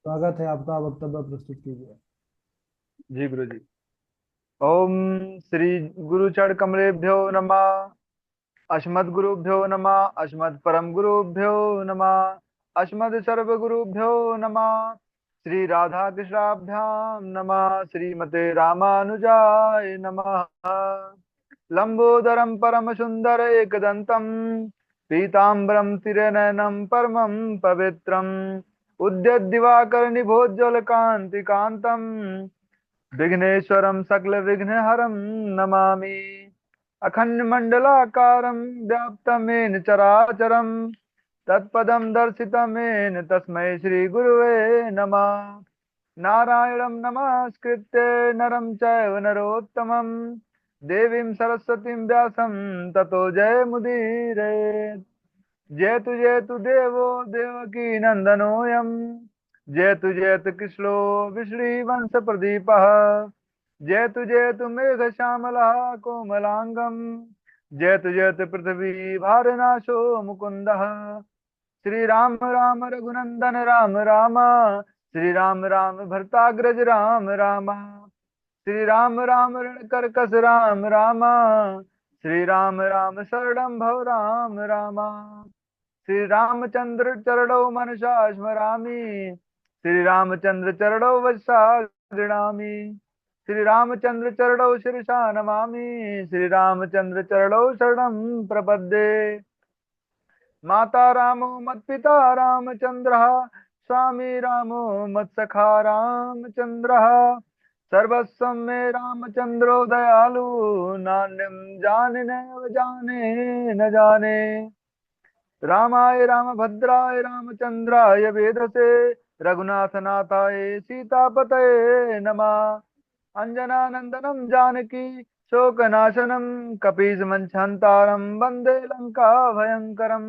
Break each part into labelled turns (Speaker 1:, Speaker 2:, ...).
Speaker 1: स्वागत है आपका। वक्तव्य प्रस्तुत कीजिए।
Speaker 2: जी गुरु जी। ओम श्री गुरु चरण कमलेभ्यो नमः। अस्मद् गुरुभ्यो नमः। अस्मद् परम गुरुभ्यो नमः। अस्मद् सर्व गुरुभ्यो नमः। श्री राधा कृष्णाभ्याम नमः। श्रीमते रामानुजाय नमः। लंबोदरम परम सुंदर एकदंतम पीताम्बरम तिरनयनम परमं पवित्रम उद्यद्दिवाकर निभोज्वल कांति कांतम विघ्नेश्वरं सकल विघ्न हरं नमामि। अखंड मंडलाकारं व्याप्तं येन चराचरं तत्पदं दर्शितं येन तस्मै श्री गुरुवे नमः। नारायणं नमस्कृत्य नरं चैव नरोत्तमं देवीं सरस्वतीं व्यासं ततो जयमुदीरये। जयतु देवो देवकी नंदनोऽयं जयतु कृष्णो विश्रीवंश प्रदीपः। जयतु मेघश्यामलः कोमलांगं जयतु पृथ्वी भारनाशो मुकुन्दः। श्री राम राम रघुनंदन राम राम श्री राम राम भरताग्रज राम राम श्री राम राम रणकरकस राम राम श्री राम राम शरणं भव राम राम। श्री रामचंद्र चरणौ मनसा स्मरामि श्री रामचंद्र चरणौ वत्सा गृणामि श्री रामचंद्र चरणौ शिरसा नमामि श्री रामचंद्र चरणौ शरणं प्रपद्ये। माता रामो मत्पिता रामचंद्रः स्वामी रामो मत्सखा रामचंद्रः सर्वस्वं मे रामचंद्रो दयालु नान्यं जाने न जाने न जाने। रामाय रामभद्राय रामचंद्राय वेधसे रघुनाथनाथाय सीतापतये नमः। अंजनानंदनं जानकी शोकनाशनं कपीशमञ्छन्तारं वन्दे लंका भयंकरं।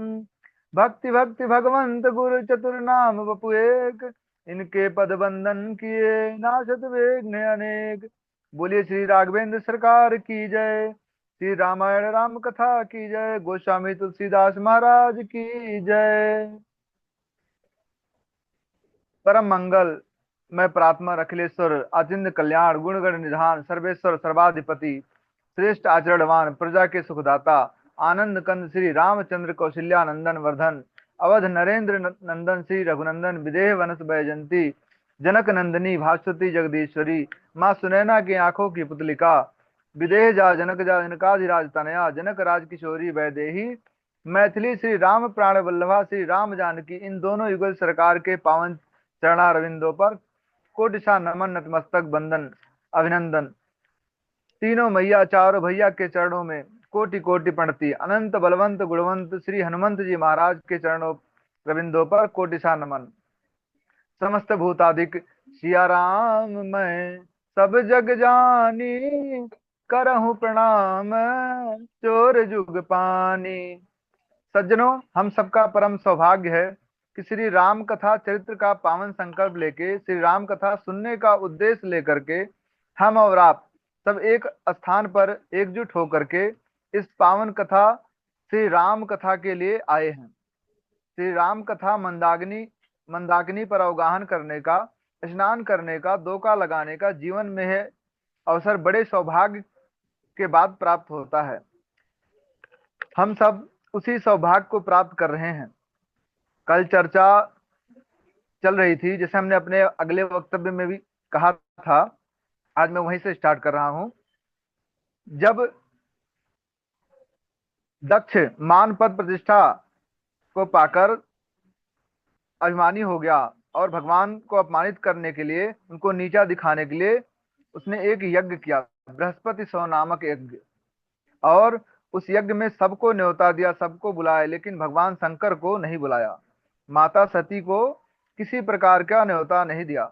Speaker 2: भक्ति भक्ति भगवंत गुरु चतुर्नाम वपु एक इनके पद बंदन किए नाशत विघ्न अनेक। बोलिए श्री राघवेंद्र सरकार की जय। श्री रामायण राम कथा की जय। गोस्वामी तुलसीदास महाराज की जय। परम मंगल मैं प्रार्थना अखिलेश्वर अचिंत कल्याण गुणगण निधान सर्वेश्वर सर्वाधिपति श्रेष्ठ आचरणवान प्रजा के सुखदाता आनंद कंद श्री रामचंद्र कौशल्या नंदन वर्धन अवध नरेंद्र नंदन श्री रघुनंदन विदेह वनस बैजंती जनक नंदिनी भास्वती जगदीश्वरी माँ सुनैना की आंखों की पुतलिका विदेह जा जनक जा जनकाधिराज तनया जनक राज किशोरी वैदेही मैथिली श्री राम प्राण वल्लभा श्री राम जानकी इन दोनों युगल सरकार के पावन चरणारविंदों पर कोटिशा नमन नतमस्तक बंदन अभिनंदन। तीनों मैया चारों भैया के चरणों में कोटि कोटि प्रणति। अनंत बलवंत गुणवंत श्री हनुमंत जी महाराज के चरणों रविंदों पर कोटिशा नमन। समस्त भूताधिक सिया राम मैं सब जग जानी करहूं प्रणाम चोर जुग पानी। सज्जनों, हम सबका परम सौभाग्य है कि श्री राम कथा चरित्र का पावन संकल्प लेके श्री राम कथा सुनने का उद्देश्य लेकर के हम और आप सब एक स्थान पर एकजुट होकर के इस पावन कथा श्री राम कथा के लिए आए हैं। श्री राम कथा मंदाकिनी मंदाकिनी पर अवगाहन करने का, स्नान करने का, दोका लगाने का जीवन में है अवसर बड़े सौभाग्य के बाद प्राप्त होता है। हम सब उसी सौभाग्य को प्राप्त कर रहे हैं। कल चर्चा चल रही थी, जैसे हमने अपने अगले वक्तव्य में भी कहा था, आज मैं वहीं से स्टार्ट कर रहा हूं। जब दक्ष मान पद प्रतिष्ठा को पाकर अभिमानी हो गया और भगवान को अपमानित करने के लिए, उनको नीचा दिखाने के लिए उसने एक यज्ञ किया, बृहस्पति सौ नामक यज्ञ। और उस यज्ञ में सबको न्योता दिया, सबको बुलाया, लेकिन भगवान शंकर को नहीं बुलाया। माता सती को किसी प्रकार का न्योता नहीं दिया।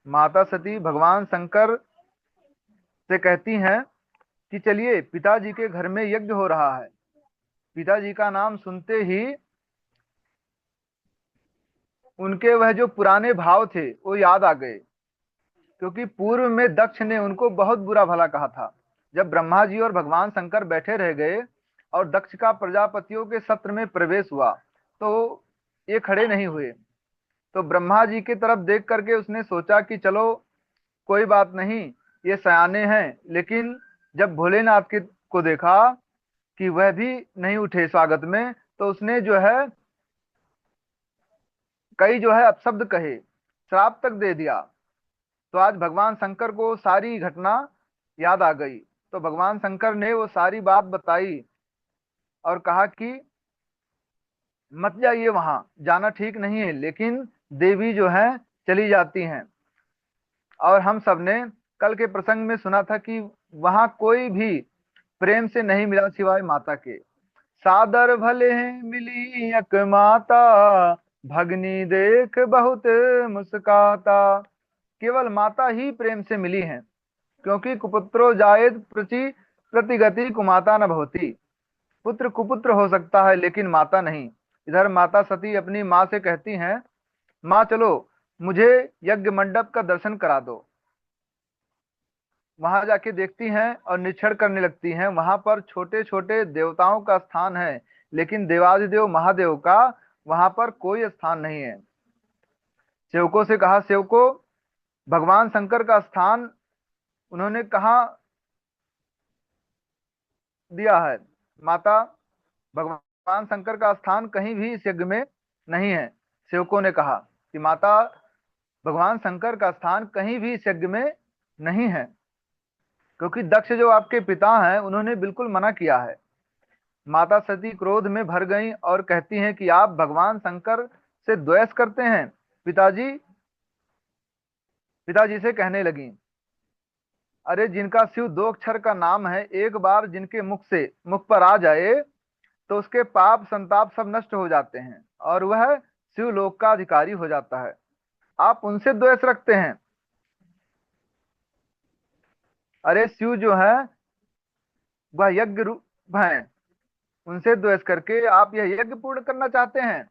Speaker 2: माता सती भगवान शंकर से कहती हैं कि चलिए, पिताजी के घर में यज्ञ हो रहा है। पिताजी का नाम सुनते ही उनके वह जो पुराने भाव थे वो याद आ गए, क्योंकि पूर्व में दक्ष ने उनको बहुत बुरा भला कहा था। जब ब्रह्मा जी और भगवान शंकर बैठे रह गए और दक्ष का प्रजापतियों के सत्र में प्रवेश हुआ तो ये खड़े नहीं हुए। तो ब्रह्मा जी की तरफ देख करके उसने सोचा कि चलो कोई बात नहीं, ये सयाने हैं। लेकिन जब भोलेनाथ के को देखा कि वह भी नहीं उठे स्वागत में, तो उसने जो है कई जो है अपशब्द कहे, श्राप तक दे दिया। तो आज भगवान शंकर को सारी घटना याद आ गई। तो भगवान शंकर ने वो सारी बात बताई और कहा कि मत जाइए, वहां जाना ठीक नहीं है, लेकिन देवी जो है चली जाती हैं। और हम सब ने कल के प्रसंग में सुना था कि वहां कोई भी प्रेम से नहीं मिला सिवाय माता के। सादर भले हैं मिली एक माता, भगनी देख बहुत मुस्काता। केवल माता ही प्रेम से मिली हैं, क्योंकि कुपुत्रो जायेद प्रति प्रतिगति कुमाता न भवती। पुत्र कुपुत्र हो सकता है लेकिन माता नहीं। इधर माता सती अपनी माँ से कहती हैं, माँ चलो मुझे यज्ञ मंडप का दर्शन करा दो। वहां जाके देखती हैं और निरीक्षण करने लगती हैं। वहां पर छोटे छोटे देवताओं का स्थान है, लेकिन देवाधिदेव महादेव का वहां पर कोई स्थान नहीं है। सेवकों से कहा, सेवकों भगवान शंकर का स्थान उन्होंने कहा दिया है। माता, भगवान शंकर का स्थान कहीं भी इस यज्ञ में नहीं है। सेवकों ने कहा कि माता, भगवान शंकर का स्थान कहीं भी इस यज्ञ में नहीं है, क्योंकि दक्ष जो आपके पिता हैं उन्होंने बिल्कुल मना किया है। माता सती क्रोध में भर गईं और कहती हैं कि आप भगवान शंकर से द्वेष करते हैं। पिताजी पिताजी से कहने लगी, अरे जिनका शिव दो अक्षर का नाम है, एक बार जिनके मुख पर आ जाए तो उसके पाप संताप सब नष्ट हो जाते हैं और वह शिव लोक का अधिकारी हो जाता है। आप उनसे द्वेष रखते हैं। अरे शिव जो है वह यज्ञ रूप है, उनसे द्वेष करके आप यह यज्ञ पूर्ण करना चाहते हैं।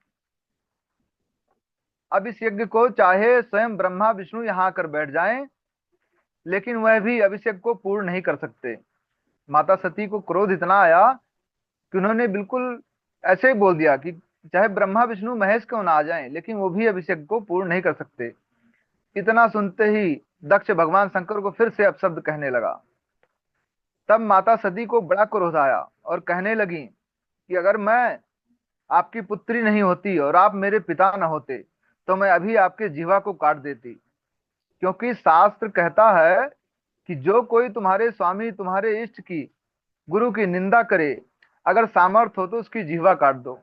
Speaker 2: अब इस यज्ञ को चाहे स्वयं ब्रह्मा विष्णु यहाँ आकर बैठ जाएं, लेकिन वह भी अभिषेक को पूर्ण नहीं कर सकते। माता सती को क्रोध इतना आया कि उन्होंने बिल्कुल ऐसे ही बोल दिया कि चाहे ब्रह्मा विष्णु महेश क्यों ना आ जाएं, लेकिन वो भी अभिषेक को पूर्ण नहीं कर सकते। इतना सुनते ही दक्ष भगवान शंकर को फिर से अपशब्द कहने लगा। तब माता सती को बड़ा क्रोध आया और कहने लगी कि अगर मैं आपकी पुत्री नहीं होती और आप मेरे पिता न होते तो मैं अभी आपके जीवा को काट देती। क्योंकि शास्त्र कहता है कि जो कोई तुम्हारे स्वामी तुम्हारे इष्ट की गुरु की निंदा करे, अगर सामर्थ हो तो उसकी जीवा काट दो।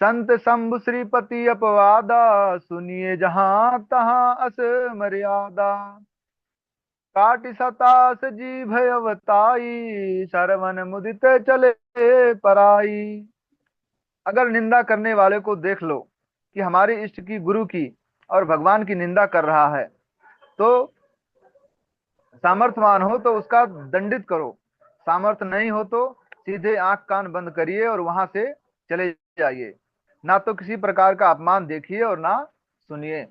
Speaker 2: संत शंभु श्रीपति अपवादा, सुनिए जहां तहां अस मर्यादा। काट सतास जी भय अवताई, सरवन मुदित चले पराई। अगर निंदा करने वाले को देख लो कि हमारे इष्ट की गुरु की और भगवान की निंदा कर रहा है, तो सामर्थ्यवान हो तो उसका दंडित करो, सामर्थ्य नहीं हो तो सीधे आंख कान बंद करिए और वहां से चले जाइए। ना तो किसी प्रकार का अपमान देखिए और ना सुनिए।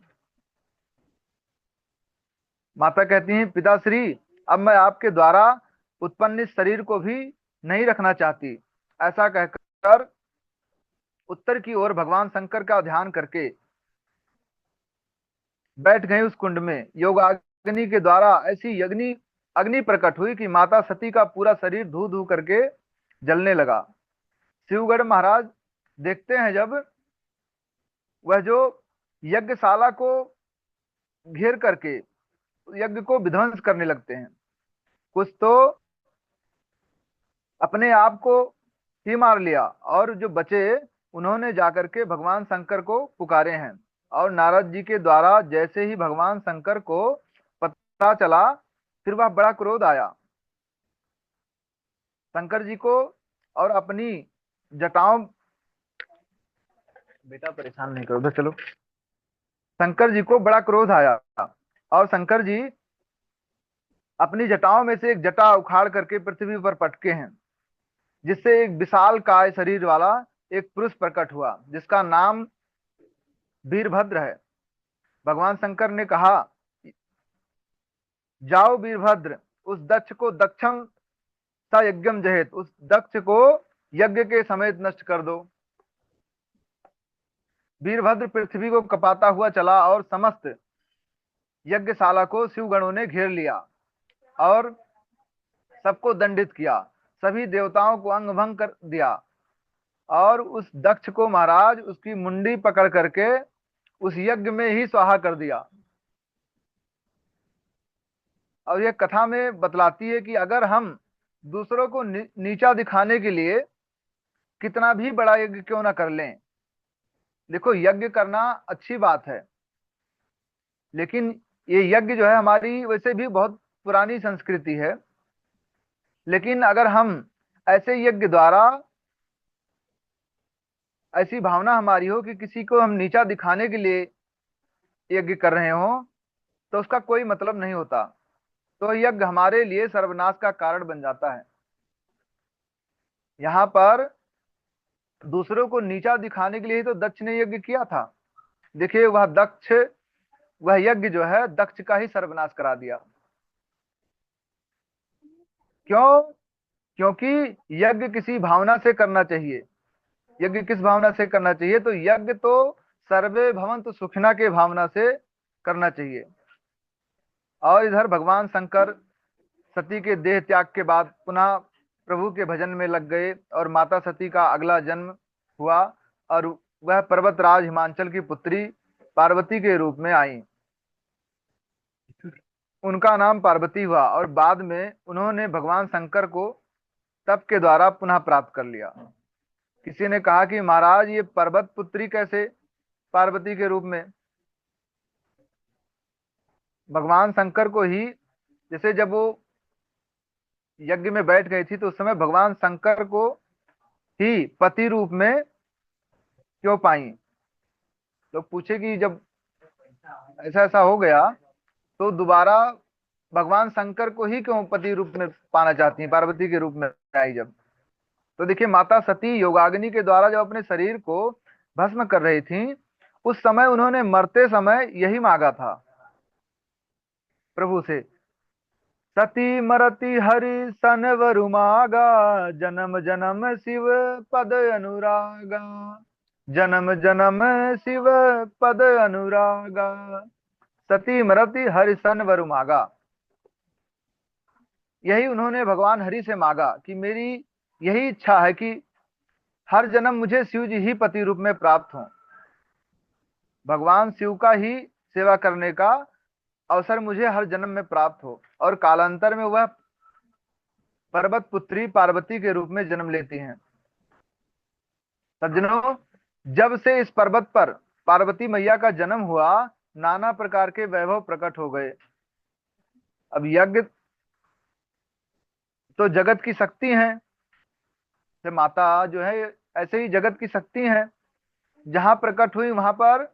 Speaker 2: माता कहती हैं, पिताश्री अब मैं आपके द्वारा उत्पन्न इस शरीर को भी नहीं रखना चाहती। ऐसा कहकर उत्तर की ओर भगवान शंकर का ध्यान करके बैठ गई उस कुंड में। योगाग्नि के द्वारा ऐसी अग्नि अग्नि प्रकट हुई कि माता सती का पूरा शरीर धू धू करके जलने लगा। शिवगढ़ महाराज देखते हैं जब वह जो यज्ञशाला को घेर करके यज्ञ को विध्वंस करने लगते हैं। कुछ तो अपने आप को ही मार लिया और जो बचे उन्होंने जाकर के भगवान शंकर को पुकारे हैं। और नारद जी के द्वारा जैसे ही भगवान शंकर को पता चला, फिर वह बड़ा क्रोध आया शंकर जी को और अपनी जटाओं, बेटा परेशान नहीं करो उधर चलो। शंकर जी को बड़ा क्रोध आया और शंकर जी अपनी जटाओं में से एक जटा उखाड़ करके पृथ्वी पर पटके हैं, जिससे एक विशाल काय शरीर वाला एक पुरुष प्रकट हुआ जिसका नाम वीरभद्र है। भगवान शंकर ने कहा, जाओ वीरभद्र, उस दक्ष को दक्षम सा यज्ञम जहेत, उस दक्ष को यज्ञ के समेत नष्ट कर दो। वीरभद्र पृथ्वी को कपाता हुआ चला और समस्त यज्ञशाला को शिवगणों ने घेर लिया और सबको दंडित किया, सभी देवताओं को अंग भंग कर दिया और उस दक्ष को महाराज उसकी मुंडी पकड़ करके उस यज्ञ में ही स्वाहा कर दिया। और यह कथा में बतलाती है कि अगर हम दूसरों को नीचा दिखाने के लिए कितना भी बड़ा यज्ञ क्यों ना कर लें, देखो यज्ञ करना अच्छी बात है, लेकिन ये यज्ञ जो है हमारी वैसे भी बहुत पुरानी संस्कृति है, लेकिन अगर हम ऐसे यज्ञ द्वारा ऐसी भावना हमारी हो कि किसी को हम नीचा दिखाने के लिए यज्ञ कर रहे हो, तो उसका कोई मतलब नहीं होता, तो यज्ञ हमारे लिए सर्वनाश का कारण बन जाता है। यहाँ पर दूसरों को नीचा दिखाने के लिए तो दक्ष ने यज्ञ किया था। देखिए वह यज्ञ जो है दक्ष का ही सर्वनाश करा दिया। क्यों? क्योंकि यज्ञ किसी भावना से करना चाहिए। यज्ञ किस भावना से करना चाहिए? तो यज्ञ तो सर्वे भवन्तु सुखिना के भावना से करना चाहिए। और इधर भगवान शंकर सती के देह त्याग के बाद पुनः प्रभु के भजन में लग गए और माता सती का अगला जन्म हुआ और वह पर्वतराज हिमांचल की पुत्री पार्वती के रूप में आई। उनका नाम पार्वती हुआ और बाद में उन्होंने भगवान शंकर को तप के द्वारा पुनः प्राप्त कर लिया। किसी ने कहा कि महाराज ये पर्वत पुत्री कैसे पार्वती के रूप में? भगवान शंकर को ही, जैसे जब वो यज्ञ में बैठ गई थी तो उस समय भगवान शंकर को ही पति रूप में क्यों पाई? लोग पूछे कि जब ऐसा ऐसा हो गया तो दोबारा भगवान शंकर को ही क्यों पति रूप में पाना चाहती हैं, पार्वती के रूप में आई जब? तो देखिए माता सती योगाग्नि के द्वारा जब अपने शरीर को भस्म कर रही थी, उस समय उन्होंने मरते समय यही मांगा था प्रभु से, सती मरती हरि सन वरु मागा, जन्म जन्म शिव पद अनुरागा, जन्म जन्म शिव पद अनुरागा, सती मरती हरि सन वरु मागा। यही उन्होंने भगवान हरि से मांगा कि मेरी यही इच्छा है कि हर जन्म मुझे शिव जी ही पति रूप में प्राप्त हो, भगवान शिव का ही सेवा करने का अवसर मुझे हर जन्म में प्राप्त हो। और कालांतर में वह पर्वत पुत्री पार्वती के रूप में जन्म लेती हैं। सज्जनों, जब से इस पर्वत पर पार्वती मैया का जन्म हुआ, नाना प्रकार के वैभव प्रकट हो गए। अब यज्ञ तो जगत की शक्ति है, तो माता जो है ऐसे ही जगत की शक्ति है, जहां प्रकट हुई वहां पर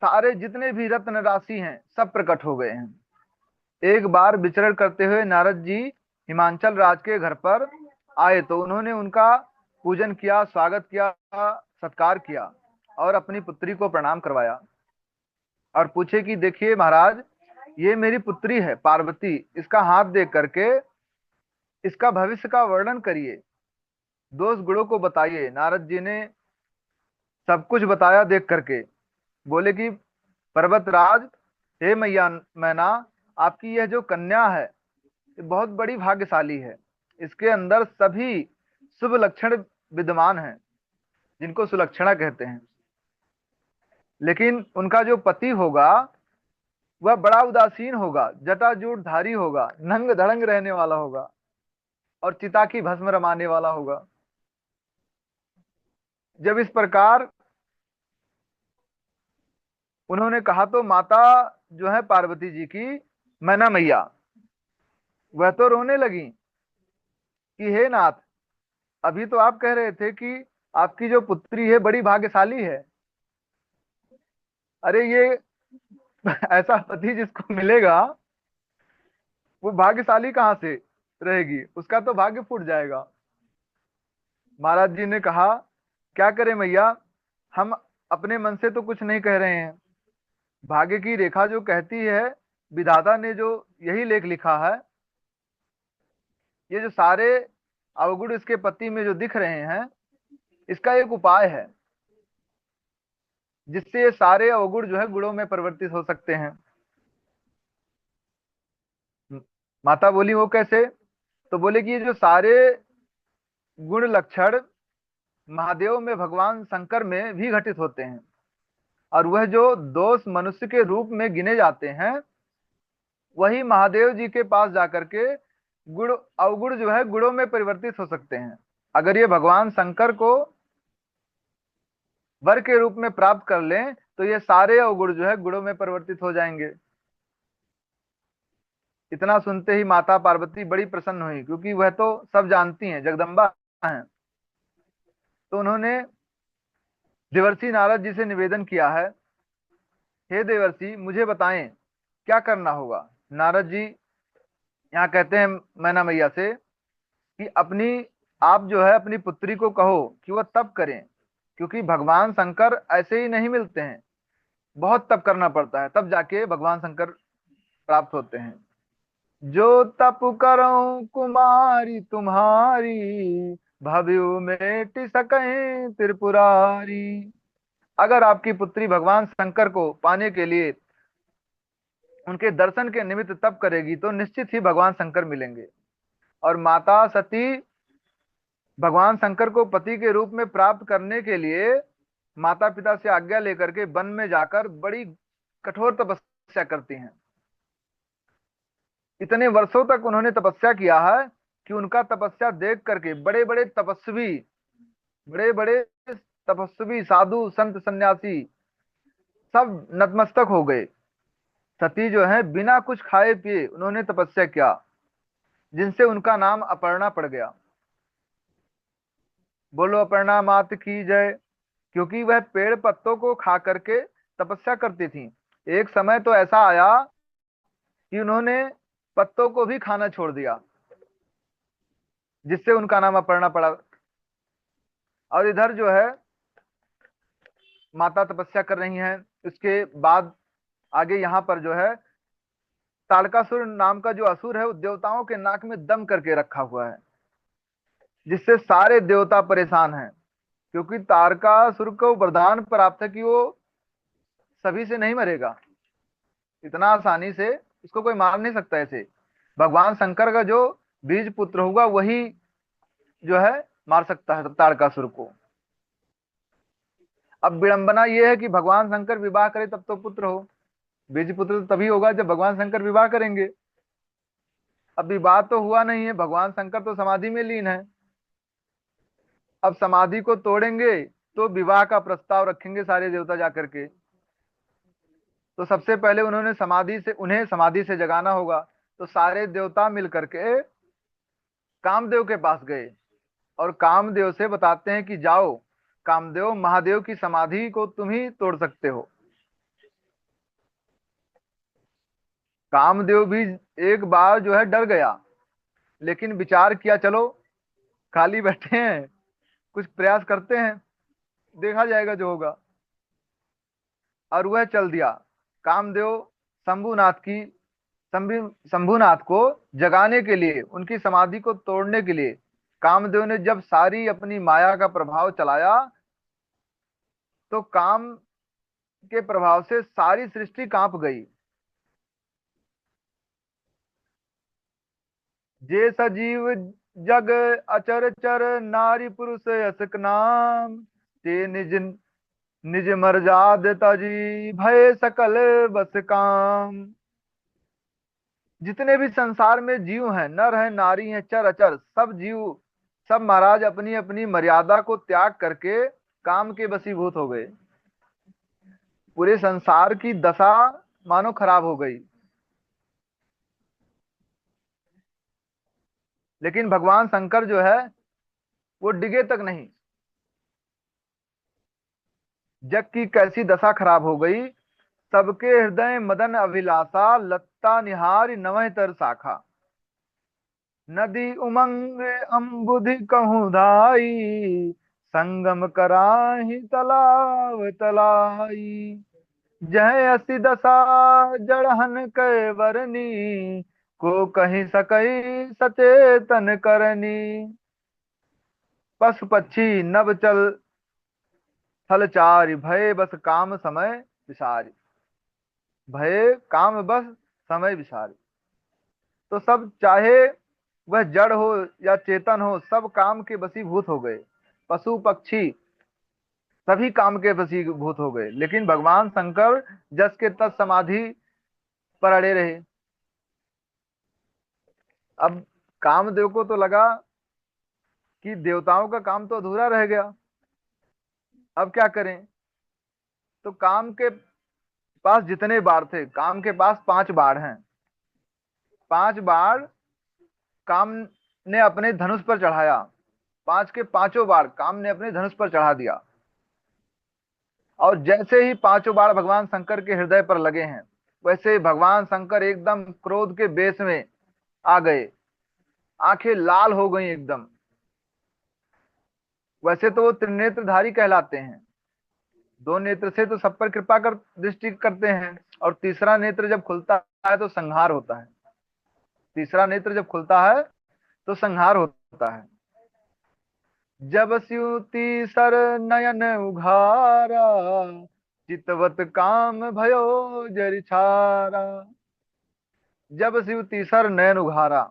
Speaker 2: सारे जितने भी रत्न राशि हैं सब प्रकट हो गए हैं। एक बार विचरण करते हुए नारद जी हिमांचल राज के घर पर आए तो उन्होंने उनका पूजन किया, स्वागत किया, सत्कार किया और अपनी पुत्री को प्रणाम करवाया और पूछे कि देखिए महाराज, ये मेरी पुत्री है पार्वती, इसका हाथ देख करके इसका भविष्य का वर्णन करिए, दोष गुणों को बताइए। नारद जी ने सब कुछ बताया देख करके। बोले कि पर्वतराज, हे मैया मैना, आपकी यह जो कन्या है ये बहुत बड़ी भाग्यशाली है, इसके अंदर सभी शुभ लक्षण विद्यमान हैं जिनको सुलक्षणा कहते हैं, लेकिन उनका जो पति होगा वह बड़ा उदासीन होगा, जटाजूट धारी होगा, नंग धड़ंग रहने वाला होगा और चिता की भस्म रमाने वाला होगा। जब इस प्रकार उन्होंने कहा तो माता जो है पार्वती जी की मैना मैया वह तो रोने लगी कि हे नाथ, अभी तो आप कह रहे थे कि आपकी जो पुत्री है बड़ी भाग्यशाली है। अरे ये ऐसा पति जिसको मिलेगा वो भाग्यशाली कहाँ से रहेगी, उसका तो भाग्य फूट जाएगा। महाराज जी ने कहा क्या करें मैया, हम अपने मन से तो कुछ नहीं कह रहे हैं, भाग्य की रेखा जो कहती है, विधाता ने जो यही लेख लिखा है, ये जो सारे अवगुण इसके पति में जो दिख रहे हैं इसका एक उपाय है जिससे ये सारे अवगुण जो है गुणों में परिवर्तित हो सकते हैं। माता बोली वो कैसे? तो बोले कि ये जो सारे गुण लक्षण महादेव में, भगवान शंकर में भी घटित होते हैं, और वह जो दोष मनुष्य के रूप में गिने जाते हैं वही महादेव जी के पास जाकर के गुण अवगुण जो है गुणों में परिवर्तित हो सकते हैं। अगर ये भगवान शंकर को वर के रूप में प्राप्त कर लें तो ये सारे अवगुण जो है गुणों में परिवर्तित हो जाएंगे। इतना सुनते ही माता पार्वती बड़ी प्रसन्न हुई, क्योंकि वह तो सब जानती हैं, जगदम्बा हैं। तो उन्होंने देवर्षि नारद जी से निवेदन किया है, हे देवर्षि मुझे बताएं क्या करना होगा। नारद जी यहाँ कहते हैं मैना मैया से कि अपनी आप जो है अपनी पुत्री को कहो कि वह तप करें, क्योंकि भगवान शंकर ऐसे ही नहीं मिलते हैं, बहुत तप करना पड़ता है, तब जाके भगवान शंकर प्राप्त होते हैं। जो तप करो कुमारी तुम्हारी, भव्य मेट सके त्रिपुरारी। अगर आपकी पुत्री भगवान शंकर को पाने के लिए उनके दर्शन के निमित्त तप करेगी तो निश्चित ही भगवान शंकर मिलेंगे। और माता सती भगवान शंकर को पति के रूप में प्राप्त करने के लिए माता पिता से आज्ञा लेकर के वन में जाकर बड़ी कठोर तपस्या करती हैं। इतने वर्षों तक उन्होंने तपस्या किया है कि उनका तपस्या देख करके बड़े बड़े तपस्वी साधु संत सन्यासी सब नतमस्तक हो गए। सती जो है बिना कुछ खाए पिए उन्होंने तपस्या किया, जिनसे उनका नाम अपर्णा पड़ गया। बोलो अपर्णा मात की जय। क्योंकि वह पेड़ पत्तों को खा करके तपस्या करती थी। एक समय तो ऐसा आया कि उन्होंने पत्तों को भी खाना छोड़ दिया, जिससे उनका नाम अपर्णा पड़ा। और इधर जो है माता तपस्या कर रही हैं। इसके बाद आगे यहाँ पर जो है तारकासुर नाम का जो असुर है वो देवताओं के नाक में दम करके रखा हुआ है, जिससे सारे देवता परेशान हैं। क्योंकि तारकासुर को वरदान प्राप्त है कि वो सभी से नहीं मरेगा, इतना आसानी से इसको कोई मार नहीं सकता। ऐसे भगवान शंकर का जो बीज पुत्र होगा वही जो है मार सकता है तारकासुर को। अब विडंबना यह है कि भगवान शंकर विवाह करे तब तो पुत्र हो, बीज पुत्र तो तभी होगा जब भगवान शंकर विवाह करेंगे। अब विवाह तो हुआ नहीं है, भगवान शंकर तो समाधि में लीन है। अब समाधि को तोड़ेंगे तो विवाह का प्रस्ताव रखेंगे सारे देवता जाकर के। तो सबसे पहले उन्हें समाधि से जगाना होगा। तो सारे देवता मिल करके कामदेव के पास गए और कामदेव से बताते हैं कि जाओ कामदेव, महादेव की समाधि को तुम ही तोड़ सकते हो। कामदेव भी एक बार जो है डर गया, लेकिन विचार किया चलो खाली बैठे हैं, कुछ प्रयास करते हैं, देखा जाएगा जो होगा। और वह चल दिया। कामदेव शंभुनाथ की शंभुनाथ को जगाने के लिए, उनकी समाधि को तोड़ने के लिए कामदेव ने जब सारी अपनी माया का प्रभाव चलाया तो काम के प्रभाव से सारी सृष्टि कांप गई। जे सजीव जग अचर चर, नारी पुरुष यसक नाम, ते निज निज मर्जाद तजी, भय सकल बस काम। जितने भी संसार में जीव हैं, नर हैं, नारी हैं, चर अचर, सब जीव सब महाराज अपनी अपनी मर्यादा को त्याग करके काम के वशीभूत हो गए। पूरे संसार की दशा मानो खराब हो गई। लेकिन भगवान शंकर जो है वो डिगे तक नहीं। जग की कैसी दशा खराब हो गई। सबके हृदय मदन अभिलाषा, लत्ता निहार नवह तर शाखा। नदी उमंग अम्बुधि कहूँ धाई, संगम कराही तालाब तलाई। जय असी दशा जड़हन कै बरनी, को कही सकई सचेतन करनी। पशु पक्षी नभ चल छल चारि भय बस काम समय विसारी। भय काम बस समय विसारी। तो सब, चाहे वह जड़ हो या चेतन हो, सब काम के वशीभूत हो गए। पशु पक्षी सभी काम के वशीभूत हो गए, लेकिन भगवान शंकर जस के तस समाधि पर अड़े रहे। अब कामदेव को तो लगा कि देवताओं का काम तो अधूरा रह गया, अब क्या करें। तो काम के पास जितने बाण थे, काम के पास 5 बाण हैं। 5 बाण काम ने अपने धनुष पर चढ़ाया। 5 के 5 बाण काम ने अपने धनुष पर चढ़ा दिया। और जैसे ही 5 बाण भगवान शंकर के हृदय पर लगे हैं, वैसे ही भगवान शंकर एकदम क्रोध के बेस में आ गए। आंखें लाल हो गई एकदम। वैसे तो वो त्रिनेत्रधारी कहलाते हैं। 2 नेत्र से तो सब पर कृपा कर दृष्टि करते हैं, और तीसरा नेत्र जब खुलता है तो संहार होता है। तीसरा नेत्र जब खुलता है तो संहार होता है। जब स्युति सर नयन उघारा, चितवत काम भयो जरि छारा। जब स्युति सर नयन उघारा,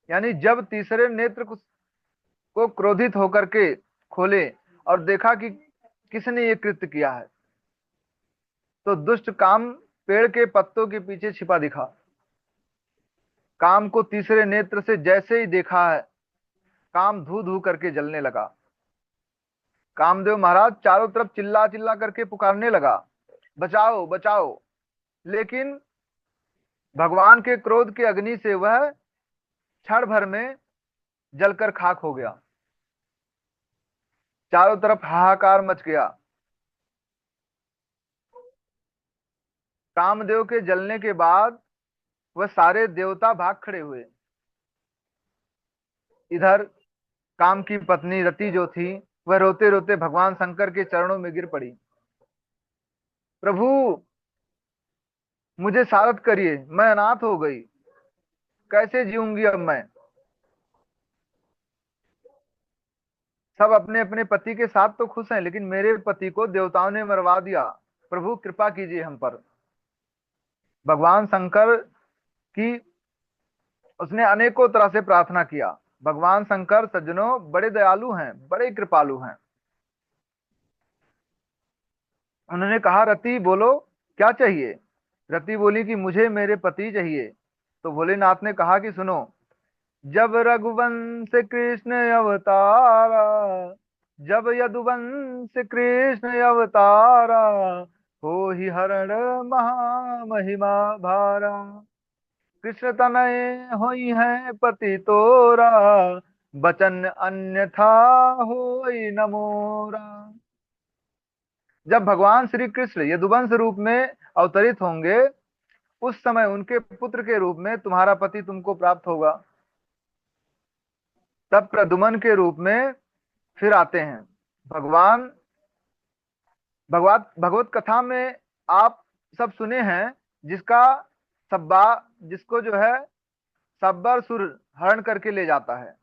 Speaker 2: यानी जब तीसरे नेत्र को क्रोधित होकर के खोले और देखा कि किसने ये कृत्य किया है, तो दुष्ट काम पेड़ के पत्तों के पीछे छिपा दिखा। काम को तीसरे नेत्र से जैसे ही देखा है, काम धू धू करके जलने लगा। कामदेव महाराज चारों तरफ चिल्ला चिल्ला करके पुकारने लगा, बचाओ बचाओ। लेकिन भगवान के क्रोध के अग्नि से वह क्षण भर में जलकर खाक हो गया। चारों तरफ हाहाकार मच गया। कामदेव के जलने के बाद वह सारे देवता भाग खड़े हुए। इधर काम की पत्नी रति जो थी, वह रोते रोते भगवान शंकर के चरणों में गिर पड़ी। प्रभु, मुझे सारथ करिए, मैं अनाथ हो गई, कैसे जीऊंगी अब मैं। सब अपने अपने पति के साथ तो खुश हैं, लेकिन मेरे पति को देवताओं ने मरवा दिया, प्रभु कृपा कीजिए हम पर। भगवान शंकर की उसने अनेकों तरह से प्रार्थना किया। भगवान शंकर सज्जनों बड़े दयालु हैं, बड़े कृपालु हैं। उन्होंने कहा, रति बोलो क्या चाहिए। रति बोली कि मुझे मेरे पति चाहिए। तो भोलेनाथ ने कहा कि सुनो, जब रघुवंश कृष्ण अवतारा, जब यदुवंश कृष्ण अवतारा, हो ही हरण महामहिमा भारा। कृष्ण तनय होई है पति तोरा, बचन अन्यथा होई न मोरा। जब भगवान श्री कृष्ण यदुवंश रूप में अवतरित होंगे, उस समय उनके पुत्र के रूप में तुम्हारा पति तुमको प्राप्त होगा। तब प्रद्युम्न के रूप में फिर आते हैं भगवान। भगवत कथा में आप सब सुने हैं, जिसका सब्बा, जिसको जो है सब्बर हरण करके ले जाता है,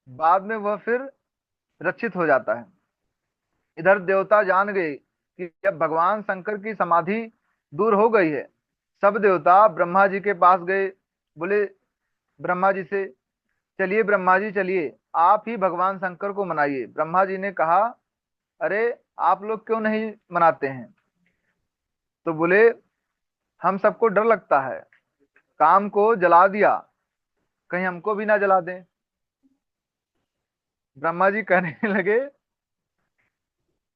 Speaker 2: बाद में वह फिर रक्षित हो जाता है। इधर देवता जान गए कि अब भगवान शंकर की समाधि दूर हो गई है। सब देवता ब्रह्मा जी के पास गए, बोले ब्रह्मा जी से, चलिए ब्रह्मा जी चलिए, आप ही भगवान शंकर को मनाइए। ब्रह्मा जी ने कहा, अरे आप लोग क्यों नहीं मनाते हैं। तो बोले, हम सबको डर लगता है, काम को जला दिया, कहीं हमको भी ना जला दें। ब्रह्मा जी कहने लगे,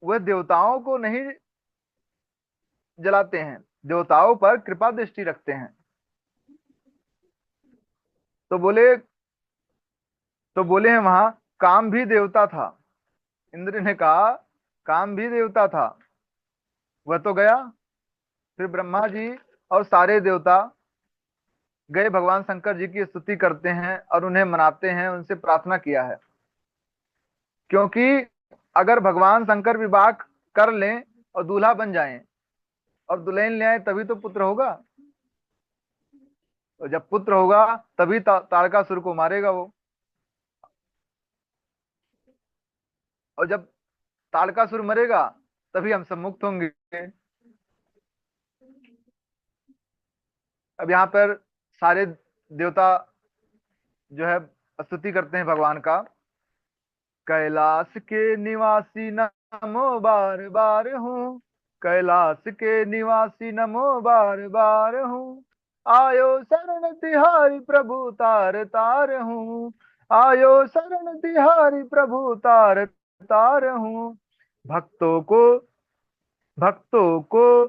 Speaker 2: वह देवताओं को नहीं जलाते हैं, देवताओं पर कृपा दृष्टि रखते हैं। तो बोले हैं वहां काम भी देवता था। इंद्र ने कहा, काम भी देवता था, वह तो गया। फिर ब्रह्मा जी और सारे देवता गए, भगवान शंकर जी की स्तुति करते हैं और उन्हें मनाते हैं, उनसे प्रार्थना किया है। क्योंकि अगर भगवान शंकर विवाह कर लें और दूल्हा बन जाएं और दुल्हन ले आए, तभी तो पुत्र होगा। और जब पुत्र होगा तभी तारकासुर को मारेगा वो। और जब ताड़कासुर मरेगा तभी हम सब मुक्त होंगे। अब यहाँ पर सारे देवता जो है स्तुति करते हैं भगवान का। कैलाश के निवासी नमो बार बार हूँ, कैलाश के निवासी नमो बार बार हूँ, आयो शरण तिहारी प्रभु तार तार हूँ, आयो शरण तिहारी प्रभु तार तार हूँ। भक्तों को भक्तों को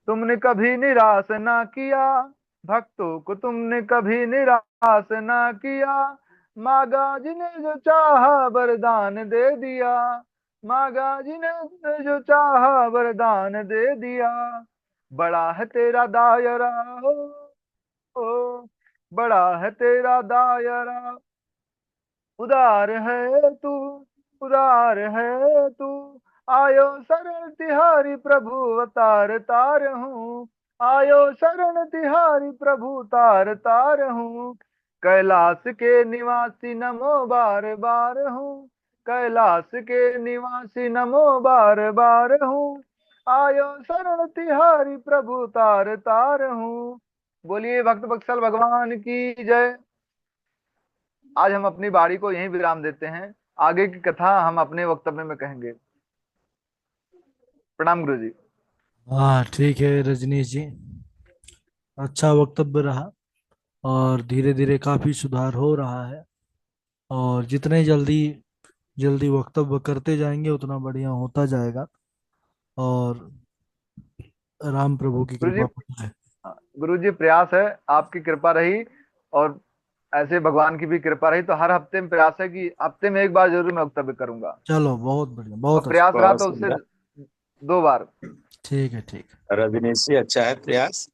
Speaker 2: तुमने कभी निराश ना किया, भक्तों को तुमने कभी निराश ना किया, मागा जिन्हें जो चाहा वरदान दे दिया, मागा जिन्हें जो चाहा वरदान दे दिया। बड़ा है तेरा दायरा हो, बड़ा है तेरा दायरा, उदार है तू, उदार है तू, आयो शरण तिहारी प्रभु अवतार तार हूँ, आयो शरण तिहारी प्रभु तार तार हूँ। कैलाश के निवासी नमो बार बार हूँ, कैलाश के निवासी नमो बार बार हूँ, आयो शरण तिहारी प्रभु तार तार हूँ। बोलिए भक्त वत्सल भगवान की जय। आज हम अपनी बारी को यहीं विराम देते हैं, आगे की कथा हम अपने वक्तव्य में कहेंगे। प्रणाम गुरु जी।
Speaker 1: हाँ ठीक है रजनीश जी, अच्छा वक्तव्य रहा। और धीरे धीरे काफी सुधार हो रहा है। और जितने जल्दी जल्दी वक्तव्य करते जाएंगे उतना बढ़िया होता जाएगा। और राम प्रभु की
Speaker 2: गुरु जी,
Speaker 1: कृपा बनी है।
Speaker 2: गुरु जी प्रयास है, आपकी कृपा रही और ऐसे भगवान की भी कृपा रही तो हर हफ्ते में प्रयास है कि हफ्ते में एक बार जरूर मैं वक्तव्य करूंगा।
Speaker 1: चलो बहुत बढ़िया,
Speaker 2: और
Speaker 1: बहुत अच्छा।
Speaker 2: प्रयास रहा
Speaker 3: बहुत
Speaker 2: तो उससे
Speaker 3: सुंदर।
Speaker 2: 2 बार।
Speaker 1: ठीक है ठीक है।
Speaker 3: रजनीश जी, अच्छा है प्रयास।